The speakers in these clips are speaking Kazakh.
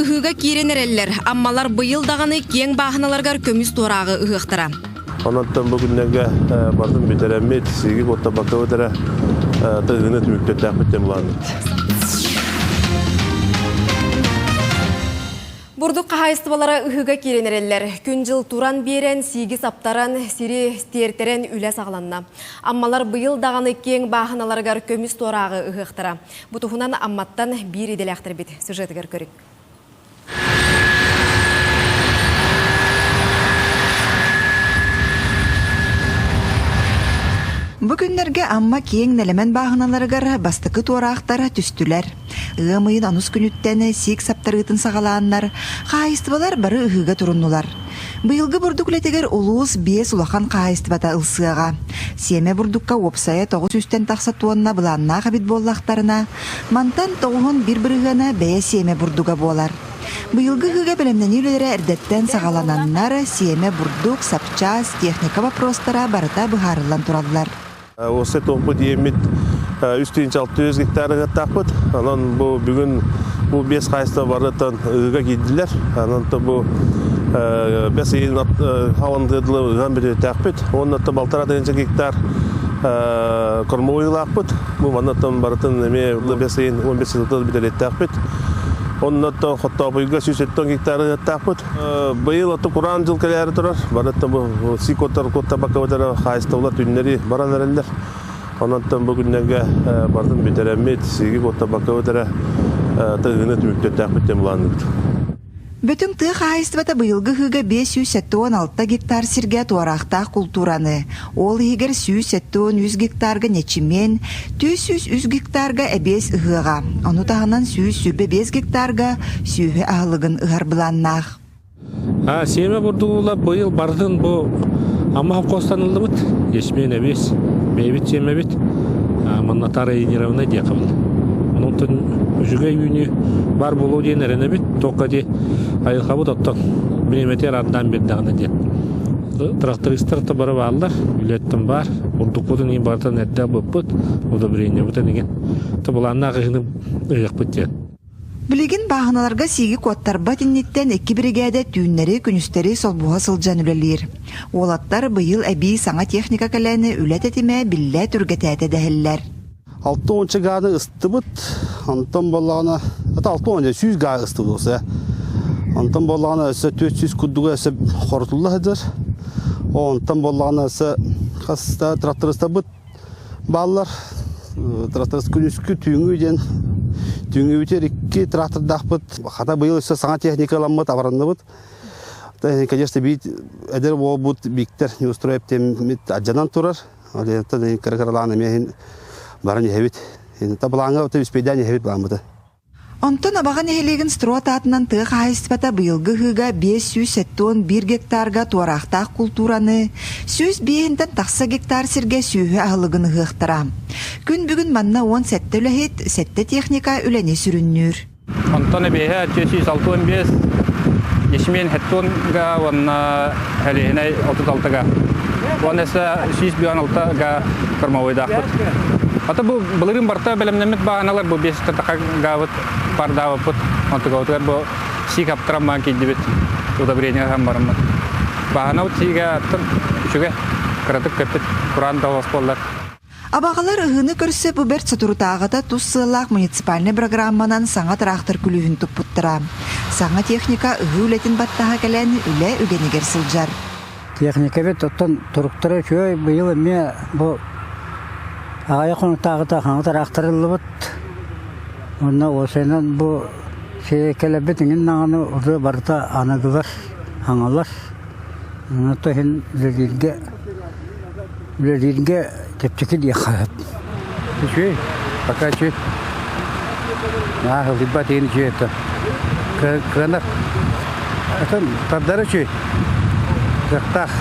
ыһыга киренереллер, аммалар быйыл даганы кең бахыналаргар көмүс туурагы ыһыктара. Онаттан бүгүннерге бардым битеремет, сиги котта бакабыдара тыгыны түмүктөтөк битемланы. Бурдук кахайстыбалара ыһыга киренереллер. Күн жыл туран берен, сиги саптаран, сири стертерен үле сагланна. Аммалар быйыл даганы кең бахыналаргар көмүс туурагы ыһыктара. Бутуһунан амматтан бир иделектер бит. Сюжетигер көрүк. Бүгүннерге амма кең нелемен бағыналарыгар бастықы туарақтар түстілер. Ыамыйын анус күнүттені сик саптарытын сағалааннар, қайыстыбалар бары ыхыга туруннулар. Быйылгы бурдуклетегер улуус 5 улахан қайыстыбата ылсыға. Семе бурдукка опсая 9 үстен тақса туанна бұланна қабит боллақтарына, мантан 9 бір-бірігана бәе семе бурдуга болар. Быйылгы хыга белемнени үлелері әрдеттен сағалананнар семе бурдук, сапчас, техника вопростара барыта бұхарылан турадылар. Осы тоқпы деймет үстін 600 гектары ғаттақпыд. Анан бүгін 5 қайысты барытын ұға келділер. Анан бұл 5 елін ауандыдылы ұған бір тәқпід. Оның атты балтара 1 гектар құрмы ойылақпыд. Бұл анаттан барытын 5 елін 15 жылдығы бітер еттәқпід. Onun da hatta bu yüzden 170 hektarı tapıt. Bayıl atı Kur'an cılkayları turar. Baratta bu sikotar kotta bakavada hayıstavlar tünleri baranlarlar. Ondan bugünlerde bardım biteremet sigi kotta bakavada tığını tümükte tapıt temlandı. Bütün tığ hayıstavada bıyılgı hıga 576 gektar sirge tuaraqta kulturаны. Ol higer 170 gektarga neçimen, 100 gektarga ebes ıhıga. Onu tağınan 105 gektarga sühü ağılığın ıhar bulannaq. Seme burduğula bıyıl bardın bu amma kostanıldı bit. Geçmeyen ebes, meyvit seme bit. Mannatara yeniravına diye kabul. Onun tün Жүгей үйіне бар болу дейін әріне бет, тоққа де айылқабы доттан білеметер аддан бердіғаны де. Трактористарты бары балдар, үлеттім бар, ұлдық бұдың ең бартан әдді бұп бұд, ұлды бірейіне бұтын еген. Тұбыланна ғығының ұйық бұд де. Білеген бағыналарға сиги коттар батиннеттен 2 бригада түйіннері күністері солбуға сылжан үлелер. Олаттар бұйыл әбей саңа техника кәләні үлет әтіме білі түргетәті дәхіллер. 6-10 gada ısıtıbıt, antam bollağına, hatta 6-10 100 gada ısıtıbıt olsa. Antam bollağına ise 400 kudduğa ise kortulluğudur. O antam bollağına ise kasta traktorista bıt bağlar. Traktorist günüskü tüyüngü biter 2 traktor dağıbıt. Hatta bu yıl ise sana texnikalanmıt, avaranlı bıt. Конечно, бит эдер бол бут биктер не устроеп тем аджанан турар. Это каракарланы мехин бараны хевит. Табылаңа өтө испедани хевит бамыды. Онтон абаған эхелеген строат атынан тыға хайыстыбата бұйылғы хыға 571 гектарға туарақтақ культураны, 105-тен тақса гектар сірге сүйі ағылығын ғықтыра. Күн бүгін манна 10 сәтті үләхет, сәтті техника үләне сүріннүр. Онтон әбейі 465, ешмен хәттонға, онна әлейіне 36-ға. Он әсі 116-ға кырмауыдақпыд. Ата бұл бұлырын барта бәлемнемет бағаналар бұл 5 тақағавыт бардавыпыт. Онтығауытығар бұл сик аптырамман кейдебет. Удобрение ғам барымын. Бағанауыт сиға аттын үшіге қыратып көппет. Құран дауас болдар. Абағалар ұғыны көрсе бұберт сатурутағыда тұз сылақ муниципальный программанан саңа трактор күлігін тұппыттыра. Саңа техника ұғы үлетін баттаға кәлән үлі үгенігер сылжар. Техника бет оттан тұрықтыры көй бұйыл әме бұл ағая қонықтағыда қаңғытар ақтырылы бұд. Онна осайынан бұл сейекелі бетіңін нағаны ұзы барыта анағылар, аңалар. Оны тойын үлелерге тепчекі де қағып. Чүй, пока чүй. Ағы либба тегені чүй әтті. Көнар. Әтін, тардары чүй. Жақтақ.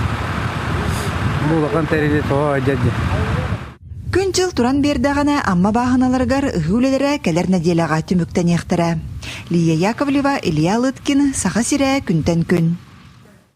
Бұл оған тәрелі тоға әдеді. Күн жыл туран бердағана амма бағыналарғар үгілелері кәлер нәделаға түміктен ектірі. Лия Яковлева, Илья Лыткин, Саха Сирә, күнтен күн.